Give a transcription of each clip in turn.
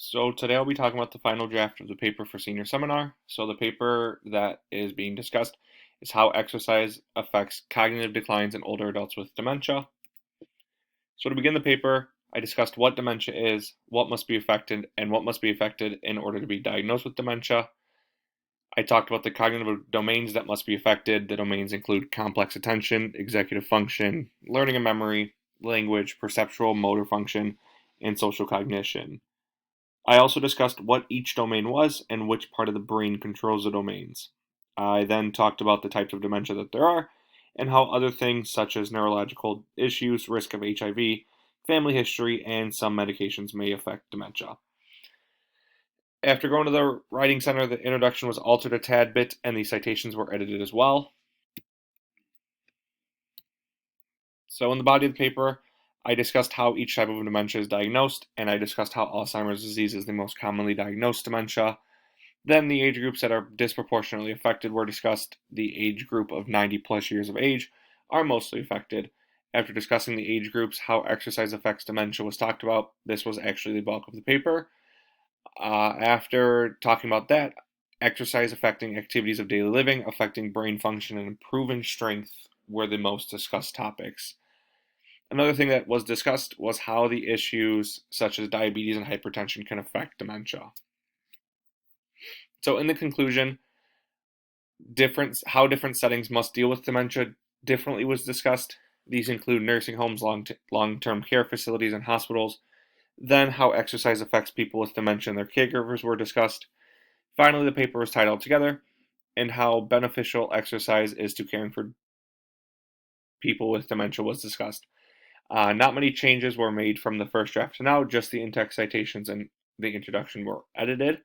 So today I'll be talking about the final draft of the paper for senior seminar. So the paper that is being discussed is how exercise affects cognitive declines in older adults with dementia. So to begin the paper, I discussed what dementia is, what must be affected, and what must be affected in order to be diagnosed with dementia. I talked about the cognitive domains that must be affected. The domains include complex attention, executive function, learning and memory, language, perceptual motor function, and social cognition. I also discussed what each domain was and which part of the brain controls the domains. I then talked about the types of dementia that there are and how other things such as neurological issues, risk of HIV, family history, and some medications may affect dementia. After going to the writing center, the introduction was altered a tad bit and the citations were edited as well. So in the body of the paper, I discussed how each type of dementia is diagnosed, and I discussed how Alzheimer's disease is the most commonly diagnosed dementia. Then the age groups that are disproportionately affected were discussed. The age group of 90 plus years of age are mostly affected. After discussing the age groups, how exercise affects dementia was talked about. This was actually the bulk of the paper. After talking about that, exercise affecting activities of daily living, affecting brain function, and improving strength were the most discussed topics. Another thing that was discussed was how the issues such as diabetes and hypertension can affect dementia. So, in the conclusion, how different settings must deal with dementia differently was discussed. These include nursing homes, long-term care facilities, and hospitals. Then, how exercise affects people with dementia and their caregivers were discussed. Finally, the paper was tied all together, and how beneficial exercise is to caring for people with dementia was discussed. Not many changes were made from the first draft to now, just the in-text citations and the introduction were edited.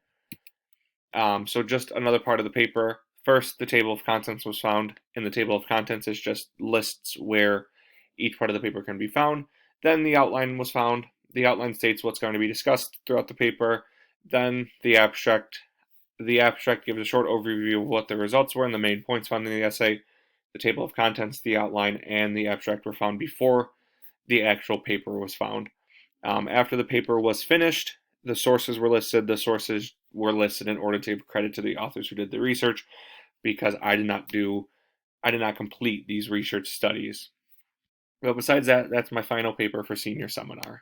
So just another part of the paper. First, the table of contents was found, and the table of contents is just lists where each part of the paper can be found. Then the outline was found. The outline states what's going to be discussed throughout the paper. Then the abstract. The abstract gives a short overview of what the results were and the main points found in the essay. The table of contents, the outline, and the abstract were found before the actual paper was found. After the paper was finished, the sources were listed. The sources were listed in order to give credit to the authors who did the research, because I did not complete these research studies. But besides that, that's my final paper for senior seminar.